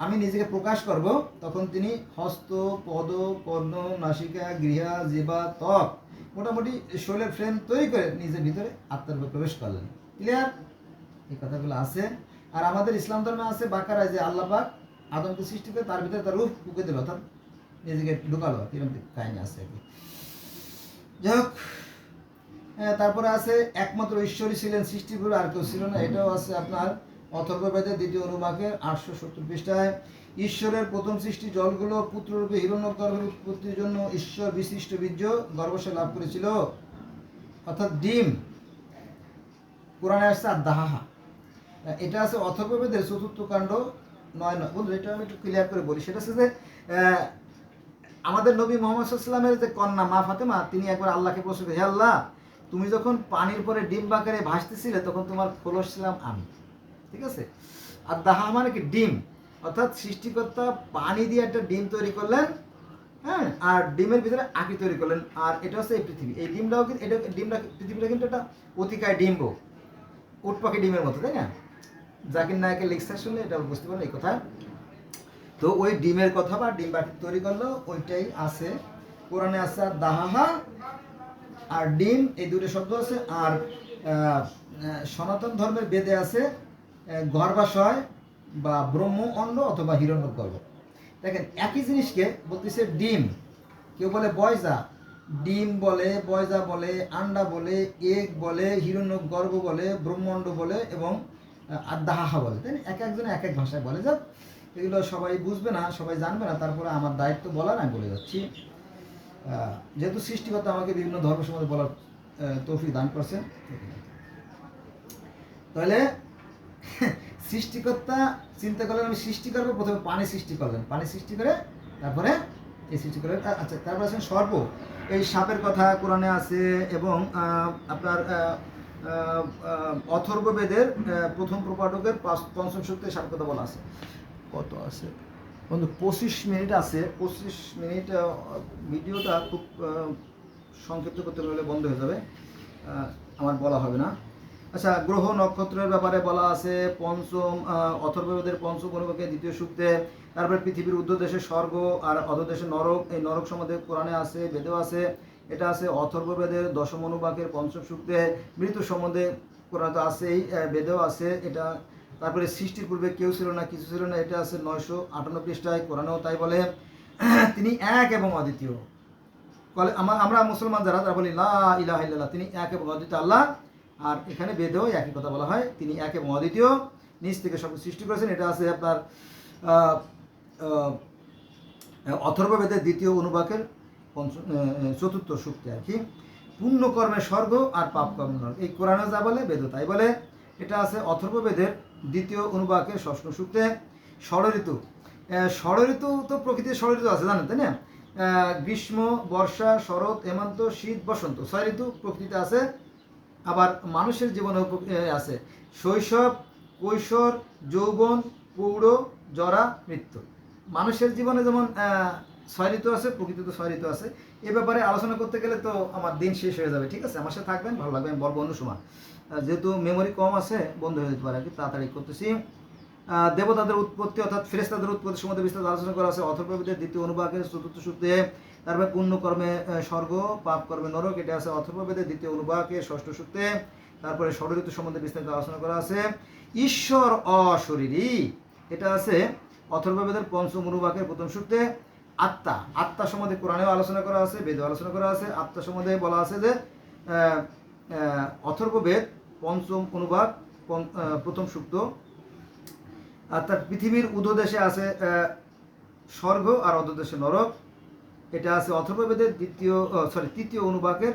A: আমি নিজেকে প্রকাশ করব। তখন তিনি হস্ত, পদ, কর্ণ, নাসিকা, গৃহা, জিহ্বা, ত্বক, মোটামুটি শরীরের ফ্রেম তৈরি করে নিজের ভিতরে আত্মার উপর প্রবেশ করলেন। ক্লিয়ার? এই কথাগুলো আছে। আর আমাদের ইসলাম ধর্মে আছে বাকারায় যে আল্লাহ পাক আদমকে সৃষ্টি করে তার ভিতরে তার রূহ ঢুকে দিল, অর্থাৎ নিজেকে ঢুকালো, এরকম কাহিনী আছে আর কি। যাই হোক, তারপরে আছে একমাত্র ঈশ্বরই ছিলেন, সৃষ্টি করে আর কেউ ছিল না। এটাও আছে আপনার অথর্ববেদের 2য় অনুবাকের 870 পৃষ্ঠায়। ঈশ্বরের প্রথম সৃষ্টি জলগুলো পুত্ররূপে হিরণ্যগর্ভের উৎপত্তির জন্য ঈশ্বর বিশিষ্ট বীর্য গর্ভশয় লাভ করেছিল, অর্থাৎ ডিম। কোরআনে আসছে আর দাহাহা, এটা আছে অথর্ববেদের 4th কাণ্ড 9। বন্ধু, এটা আমি একটু ক্লিয়ার করে বলি। সেটা হচ্ছে যে আমাদের নবী মুহাম্মদ সাল্লাল্লাহু আলাইহি ওয়াসাল্লামের যে কন্যা মা ফাতেমা, তিনি একবার আল্লাহকে প্রশ্ন করেন, হে আল্লাহ, তুমি যখন পানির পরে ডিম বাকারে ভাসতেছিলে তখন তোমার খোলস ছিলাম আমি। ঠিক আছে? আর দাহা মানে কি? ডিম। অর্থাৎ সৃষ্টিকর্তা পানি দিয়ে একটা ডিম তৈরি করলেন, হ্যাঁ, আর ডিমের ভিতরে আঁকি তৈরি করলেন। আর এটা হচ্ছে এই পৃথিবী। এই ডিমটাও কিন্তু, এটা ডিমটা, পৃথিবীটা কিন্তু একটা অতিকায় ডিম্ব, উট পাখি ডিমের মতো, তাই না? জাকির নায়কের লেকচার শুনলে এটা বুঝতে পারেন এই কথা। তো ওই ডিমের কথা বা ডিম বাকি তৈরি করলো, ওইটাই আছে কোরআনে আছে। আর দাহাহা আর ডিম, এই দুটো শব্দ আছে। আর সনাতন ধর্মের বেদে আছে গর্ভাশয় বা ব্রহ্ম অণ্ড অথবা হিরণ্যগর্ভ। দেখেন, একই জিনিসকে বলতেছে ডিম, কেউ বলে বয়জা, ডিম বলে, বয়জা বলে, আন্ডা বলে, এগ বলে, হিরণ্যগর্ভ বলে, ব্রহ্মাণ্ড বলে এবং আদাহা বলে, তাই না? এক একজনে এক এক ভাষায় বলে। যাক, এগুলো সবাই বুঝবে না, সবাই জানবে না, তারপরে আমার দায়িত্ব বলার, আমি বলে যাচ্ছি। যেহেতু সৃষ্টিকর্তা আমাকে বিভিন্ন ধর্ম সম্বন্ধে বলার তৌফিক দান করছেন, তাহলে সৃষ্টিকর্তা চিন্তা করলেন আমি সৃষ্টি করবো, প্রথমে পানি সৃষ্টি করলেন, পানি সৃষ্টি করে তারপরে এই সৃষ্টি করলেন। আচ্ছা, তারপরে আছেন সর্প। এই সাপের কথা কোরআনে আছে এবং আপনার অথর্ববেদের প্রথম প্রপাঠকের 5ম সূক্তে সাপের কথা বলা আছে। কত আছে বন্ধু? 25 মিনিট আছে। 25 মিনিট ভিডিওটা খুব সংক্ষিপ্ত করতে গেলে বন্ধ হয়ে যাবে, আমার বলা হবে না। আচ্ছা, গ্রহ নক্ষত্রের ব্যাপারে বলা আছে অথর্ববেদের 5ম অনুবাকে 2য় সূক্তে। তারপরে পৃথিবীর ঊর্ধ্বদেশে স্বর্গ আর অধোদেশে নরক, এই নরক সম্বন্ধে কোরআনে আছে, বেদেও আছে। এটা আছে অথর্ববেদের 10ম অনুবাকের 5ম সূক্তে। মৃত্যু সম্বন্ধে কোরআনে আছেই, বেদেও আছে এটা। তারপরে সৃষ্টির পূর্বে কেউ ছিল না, কিছু ছিল না, এটা আছে 958 পৃষ্ঠায়, কোরআনেও তাই বলে। তিনি এক এবং অদ্বিতীয়। আমরা মুসলমান যারা, তারা বলি লা ইলাহা ইল্লাল্লাহ, তিনি এক এবং অদ্বিতীয় আল্লাহ। আর এখানে বেদেও একই কথা বলা হয়, তিনি এক এবং অদ্বিতীয়, নিজ থেকে সব সৃষ্টি করেছেন। এটা আছে আপনার অথর্ববেদের 2য় অনুবাকের 4th সূক্তে আর কি। পুণ্যকর্মে স্বর্গ আর পাপ কর্মে নরক, এই কোরআনে যা বলে বেদ তাই বলে। এটা আছে অথর্ববেদের 2য় অনুবাকের 6ম সূক্তে। ষড়ঋতু, ষড়ঋতু তো প্রকৃতির ষড়ঋতু আছে, জানেন তাই না? গ্রীষ্ম, বর্ষা, শরৎ, হেমন্ত, শীত, বসন্ত, 6 ঋতু প্রকৃতিতে আছে। আবার মানুষের জীবনে আছে শৈশব, কৈশোর, যৌবন, প্রৌঢ়, জরা, মৃত্যু। মানুষের জীবনে যেমন 6 ঋতু আছে, প্রকৃতিতে 6 ঋতু আছে। এ ব্যাপারে আলোচনা করতে গেলে তো আমার দিন শেষ হয়ে যাবে। ঠিক আছে, আমার সাথে থাকবেন, ভালো লাগবে, আমি বলবো অন্য সময়। যেহেতু মেমোরি কম আছে, বন্ধ হয়ে যেতে পারে আর কি, তাড়াতাড়ি করতেছি। দেবতাদের উৎপত্তি অর্থাৎ ফেরেশতাদের উৎপত্তি সম্বন্ধে বিস্তারিত আলোচনা করা আছে অথর্ববেদের 2য় অনুবাকের 4th সূক্তে। তারপরে পুণ্যকর্মে স্বর্গ, পাপ কর্মে নরক, এটা আছে অথর্ববেদের 2য় অনুবাকের 6ষ্ঠ সূক্তে। তারপরে ষড়ঋতু সম্বন্ধে বিস্তারিত আলোচনা করা আছে। ঈশ্বর অশরীরী, এটা আছে অথর্ববেদের 5ম অনুবাকের 1ম সূক্তে। আত্মা সম্বন্ধে কোরআনেও আলোচনা করা আছে, বেদেও আলোচনা করা আছে। আত্মা সম্বন্ধে বলা আছে যে অথর্ববেদ পঞ্চম অনুবাদ প্রথম সূক্ত। অর্থাৎ পৃথিবীর উদদেশে আছে স্বর্গ আর অধোদেশে নরক। এটা আছে অথর্ববেদের তৃতীয় অনুবাকের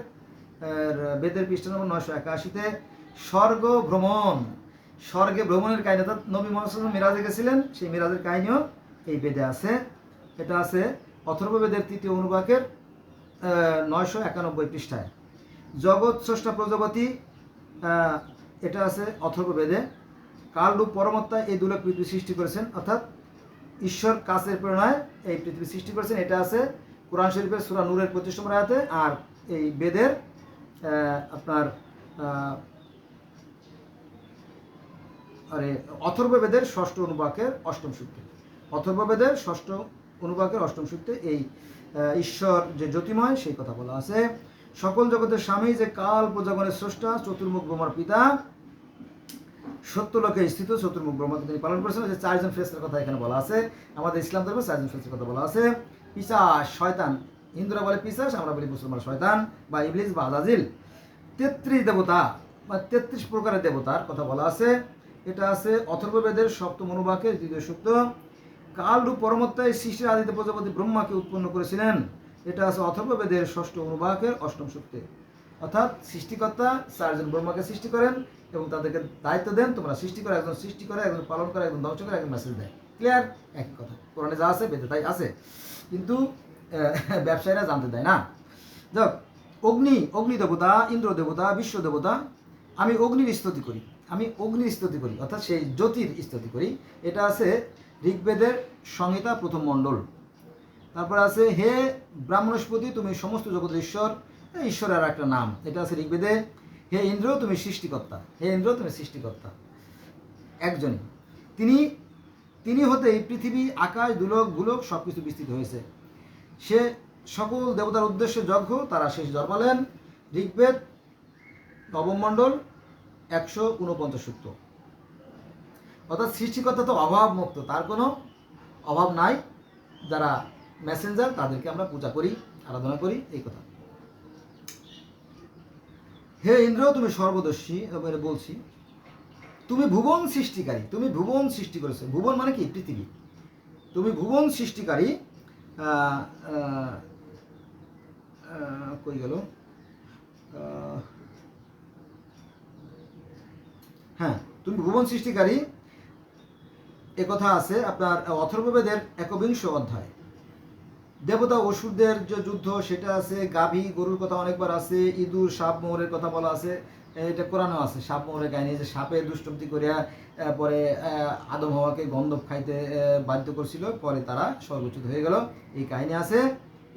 A: বেদের পৃষ্ঠা নম্বর 981-তে। স্বর্গে ভ্রমণের কাহিনী, অর্থাৎ নবী মুহাম্মদ মিরাজে গেছিলেন, সেই মিরাজের কাহিনীও এই বেদে আছে। এটা আছে অথর্ববেদের তৃতীয় অনুবাকের 991 পৃষ্ঠায়। জগৎ স্রষ্টা প্রজাপতি, এটা আছে অথর্ববেদে। কালরূপ পরমাত্মা এই দুলক পৃথিবী সৃষ্টি করেছেন, অর্থাৎ ঈশ্বর কাছের প্রেরণায় এই পৃথিবী সৃষ্টি করেছেন। এটা আছে কোরআন শরীফের সূরা নূরের 25 নম্বর আয়াতে। আর এই বেদের আপনার অথর্ববেদের ষষ্ঠ অনুবাকের অষ্টম সূক্তে, অথর্ববেদের ষষ্ঠ অনুবাকের অষ্টম সূক্তে এই ঈশ্বর যে জ্যোতিময় সেই কথা বলা আছে। সকল জগতের স্বামী যে কাল প্রজাগণের স্রষ্টা, চতুর্মুখ ব্রহ্মার পিতা, সত্যলোকে স্থিত চতুর্মুখ ব্রহ্মাকে তিনি পালন করেছেন। যে 4জন ফেরেশতার কথা এখানে বলা আছে। আমাদের ইসলাম ধর্মে 4জন ফেরেশতার কথা বলা আছে। পিশাচ, শয়তান, হিন্দুরা বলে পিশাচ, আমরা বলি মুসলমান শয়তান বা ইবলিস বা আজাজিল। 33 দেবতা বা 33 প্রকারের দেবতার কথা বলা আছে। এটা আছে অথর্ববেদের সপ্তম অনুবাকের দ্বিতীয় সূক্ত। কালরূপ পরমাত্মায় সৃষ্টির আদিতে প্রজাপতি ব্রহ্মাকে উৎপন্ন করেছিলেন। এটা আছে অথর্ববেদের ষষ্ঠ অনুবাকের অষ্টম সূক্তে। অর্থাৎ সৃষ্টিকর্তা 4জন ব্রহ্মাকে সৃষ্টি করেন এবং তাদেরকে দায়িত্ব দেন, তোমরা সৃষ্টি করো, একজন সৃষ্টি করে, একজন পালন করে, একজন ধ্বংস করে, একজন মেসেজ দেয়। ক্লিয়ার? একই কথা। কোরআনে যা আছে বেদে তাই আছে, কিন্তু ব্যবসায়ীরা জানতে দেয় না। যাক, অগ্নি দেবতা, ইন্দ্র দেবতা, বিশ্ব দেবতা। আমি অগ্নির স্তুতি করি, অর্থাৎ সেই জ্যোতির স্তুতি করি। এটা আছে ঋগ্বেদের সংহিতা প্রথম মণ্ডল। তারপর আছে হে ব্রাহ্মণস্পতি, তুমি সমস্ত জগতের ঈশ্বর, ঈশ্বরের আর একটা নাম। এটা আছে ঋগ্বেদে। হে ইন্দ্র, তুমি সৃষ্টিকর্তা, একজনই। তিনি হতেই পৃথিবী, আকাশ, দুলক, ভূলোক সব কিছু বিস্তৃত হয়েছে। সে সকল দেবতার উদ্দেশ্যে যজ্ঞ, তারা শেষ জন্মালেন। ঋগ্বেদ নবম মণ্ডল 149 সূক্ত। অর্থাৎ সৃষ্টিকর্তা তো অভাব মুক্ত, তার কোনো অভাব নাই। যারা মেসেঞ্জার তাদেরকে আমরা পূজা করি, আরাধনা করি, এই কথা। হে ইন্দ্র, তুমি সর্বদর্শী, বলছি তুমি ভুবন সৃষ্টিকারী, তুমি ভুবন সৃষ্টি করেছো। ভুবন মানে কি? পৃথিবী। তুমি ভুবন সৃষ্টিকারী। কই গেল? হ্যাঁ, তুমি ভুবন সৃষ্টিকারী, একথা আছে আপনার অথর্ববেদের 21 অধ্যায়। দেবতা অসুরদের যে যুদ্ধ সেটা আছে। গাভী গরুর কথা অনেকবার আছে। ইঁদুর সাপ মোহরের কথা বলা আছে। এটা কোরআনেও আছে, সাপ মোহরের কাহিনী, যে সাপে দুষ্টুমি করিয়া পরে আদম হাওয়াকে গন্ধব খাইতে বাধ্য করছিল, পরে তারা স্বর্গচ্যুত হয়ে গেল, এই কাহিনী আছে।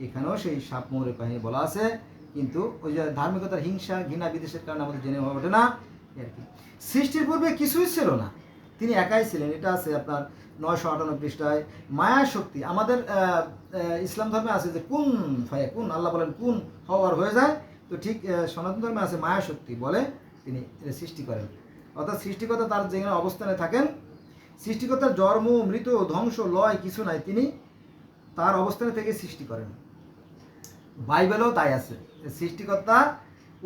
A: এখানেও সেই সাপ মোহরের কাহিনী বলা আছে। কিন্তু ওই যে ধার্মিকতার হিংসা, ঘৃণা, বিদেশের কারণে আমাদের জেনে হওয়া ওঠে না আর কি। সৃষ্টির পূর্বে কিছুই ছিল না, তিনি একাই ছিলেন। এটা আছে আপনার 958 পৃষ্ঠায়। মায়া শক্তি আমাদের ইসলাম ধর্মে আছে যে কুন ফায়াকুন, আল্লাহ বলেন কুন, হওয়ার হয়ে যায়। তো ঠিক সনাতন ধর্মে আছে মায়া শক্তি বলে তিনি সৃষ্টি করেন। অর্থাৎ সৃষ্টিকর্তা তার যেখানে অবস্থানে থাকেন, সৃষ্টিকর্তার জন্ম, মৃত, ধ্বংস, লয় কিছু নাই, তিনি তার অবস্থানে থেকে সৃষ্টি করেন। বাইবেলও তাই আছে, সৃষ্টিকর্তা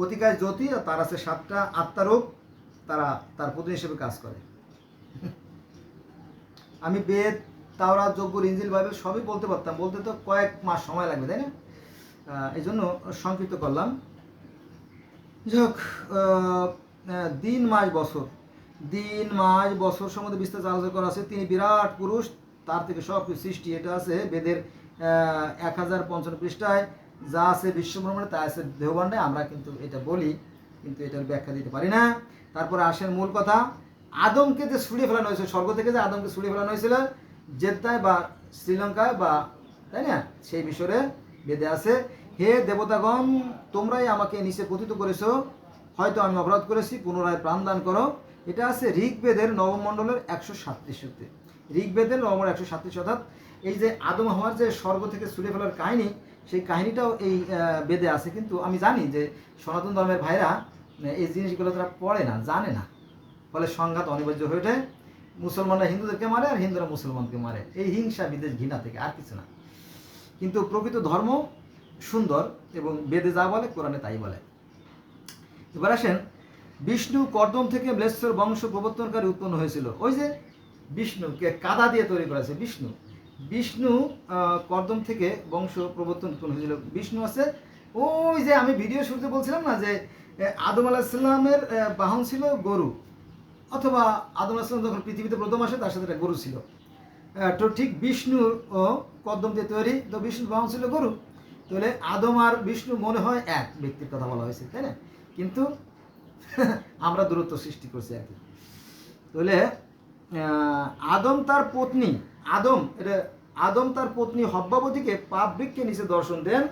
A: অতিকায় জ্যোতি, আর তার আছে 7টা আত্মারূপ, তারা তার প্রতিনিধি হিসেবে কাজ করে। আমি বেদ, তাওরাত, জব্বুর, ইনজিল, বাইবেল সবই বলতে পারতাম, বলতে তো কয়েক মাস সময় লাগবে, তাই না? এই জন্য সংক্ষিপ্ত করলাম। যাক, দিন মাস বছর সম্বন্ধে বিস্তারিত আলোচনা করা আছে। তিনি বিরাট পুরুষ, তার থেকে সব কিছু সৃষ্টি। এটা আছে বেদের 1055 পৃষ্ঠায়। যা আছে বিশ্বব্রহ্মাণ্ডে তা আছে দেহভাণ্ডে। আমরা কিন্তু এটা বলি, কিন্তু এটার ব্যাখ্যা দিতে পারি না। তারপরে আসেন মূল কথা, আদমকে যে ছুড়িয়ে ফেলানো হয়েছিল, স্বর্গ থেকে যে আদমকে ছুড়িয়ে ফেলানো হয়েছিল জেদ্দায় বা শ্রীলঙ্কায় বা, তাই না, সেই বিষয়ে বেদে আছে। হে দেবতাগণ, তোমরাই আমাকে নিচে পতিত করেছো, হয়তো আমি অপরাধ করেছি, পুনরায় প্রাণদান করো। এটা আছে ঋগ্বেদের নবম মণ্ডলের 137 সূক্তে। ঋগ্বেদের নবম 137, অর্থাৎ এই যে আদম হওয়ার যে স্বর্গ থেকে ছুড়ে ফেলার কাহিনী, সেই কাহিনীটাও এই বেদে আছে। কিন্তু আমি জানি যে সনাতন ধর্মের ভাইরা এই জিনিসগুলো তারা পড়ে না, জানে না, ফলে সংঘাত অনিবার্য হয়ে ওঠে। মুসলমানরা হিন্দুদেরকে মারে আর হিন্দুরা মুসলমানকে মারে, এই হিংসা, বিদেশ, ঘৃণা থেকে, আর কিছু না। কিন্তু প্রকৃত ধর্ম সুন্দর এবং বেদে যা বলে কোরআনে তাই বলে। এবার আসেন, বিষ্ণু কর্দম থেকে ম্লেচ্ছর বংশ প্রবর্তনকারী উৎপন্ন হয়েছিল। ওই যে বিষ্ণুকে কাদা দিয়ে তৈরি করেছে বিষ্ণু, বিষ্ণু কর্দম থেকে বংশ প্রবর্তন উৎপন্ন হয়েছিল। বিষ্ণু আছে ওই যে আমি ভিডিও শুরুতে বলছিলাম না যে আদম আলাহিসাল্লামের বাহন ছিল গরু, অথবা আদম আলাহিসাল্লাম যখন পৃথিবীতে প্রথম আসে তার সাথে একটা গরু ছিল। তো ঠিক বিষ্ণুর ও কদ্দম দিয়ে তৈরি, তো বিষ্ণুর বাহন ছিল গরু। তাহলে আদম আর বিষ্ণু মনে হয় এক ব্যক্তির কথা বলা হয়েছে, তাই না? কিন্তু আমরা দূরত্ব সৃষ্টি করছি আর কি। তাহলে আদম তার পত্নী আদম তার পত্নী হব্বাবতীকে পাপ বৃক্ষে নিচে দর্শন দেন।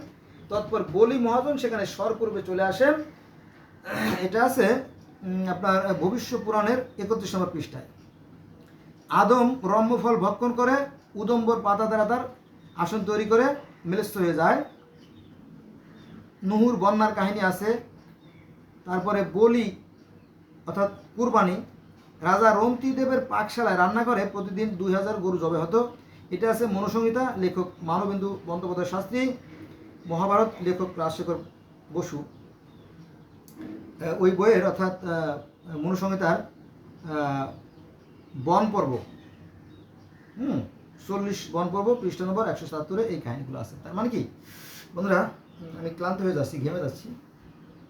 A: তৎপর বলি মহাজন সেখানে স্বরপূর্বে চলে আসেন। এটা আছে আপনার ভবিষ্য পুরাণের 31 নম্বর পৃষ্ঠায়। আদম ব্রহ্মফল ভক্ষণ করে উদম্বর পাতা দ্বারা তার আসন তৈরি করে ম্লেচ্ছ হয়ে যায়। নুহুর বন্যার কাহিনী আছে। তারপরে বলি অর্থাৎ কুরবানি, রাজা রন্তিদেবের পাকশালায় রান্না করে প্রতিদিন 2000 গরু জবে হতো। এটা আছে মনুসংহিতা, লেখক মানবেন্দু বন্দ্যোপাধ্যায় শাস্ত্রী। মহাভারত, লেখক রাজশেখর বসু। ওই বইয়ের অর্থাৎ মনুসংহিতার বন পর্ব 40 বন পর্ব পৃষ্ঠা নম্বর 177 এই কাহিনীগুলো আছে। তার মানে কি বন্ধুরা, আমি ক্লান্ত হয়ে যাচ্ছি, ঘেমে যাচ্ছি।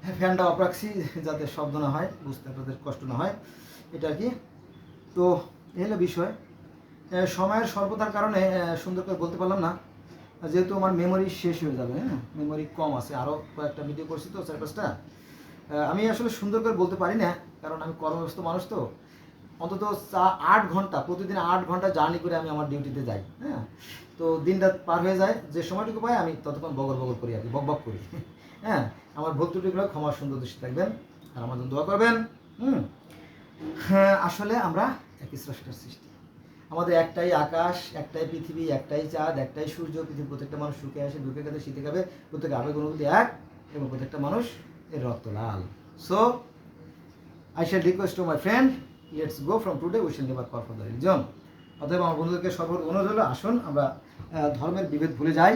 A: হ্যাঁ, ফ্যানটা অফ রাখছি যাতে শব্দ না হয়, বুঝতে আপনাদের কষ্ট না হয়, এটা আর কি। তো এই হলো বিষয়। সময়ের স্বল্পতার কারণে সুন্দর করে বলতে পারলাম না, যেহেতু আমার মেমোরি শেষ হয়ে যাবে। হ্যাঁ, মেমোরি কম আছে, আরও কয়েকটা ভিডিও করছি তো 4-5টা। আমি আসলে সুন্দর করে বলতে পারি না, কারণ আমি কর্মব্যস্ত মানুষ তো। অন্তত 8 ঘন্টা প্রতিদিন 8 ঘন্টা জার্নি করে আমি আমার ডিউটিতে যাই। হ্যাঁ, তো দিনটা পার হয়ে যায়, যে সময়টুকু পাই আমি ততক্ষণ বগর করি আর কি, বক করি। হ্যাঁ, আমার ভুল ত্রুটিগুলো ক্ষমার সুন্দর দৃষ্টি থাকবেন আর আমার জন্য দোয়া করবেন। হ্যাঁ, আসলে আমরা একই স্রষ্টার সৃষ্টি। আমাদের একটাই আকাশ, একটাই পৃথিবী, একটাই চাঁদ, একটাই সূর্য। পৃথিবীর প্রত্যেকটা মানুষ সুখে আসে, দুঃখে কাঁদে, শীতে কাঁদে, প্রত্যেক আবেগ অনুভূতি এক, এবং প্রত্যেকটা মানুষ এর রক্ত লাল। So I shall request to my friend, let's go from today, we shall never call for the religion. অতএব আমার বন্ধুদেরকে সর্বদা অনুরোধ হলো, আসুন আমরা ধর্মের বিভেদ ভুলে যাই।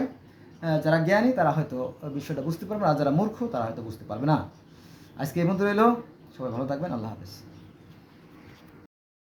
A: যারা জ্ঞানী তারা হয়তো বিষয়টা বুঝতে পারবে, আর যারা মূর্খ তারা হয়তো বুঝতে পারবে না। আজকে এই পর্যন্ত রইল, সবাই ভালো থাকবেন, আল্লাহ হাফেজ।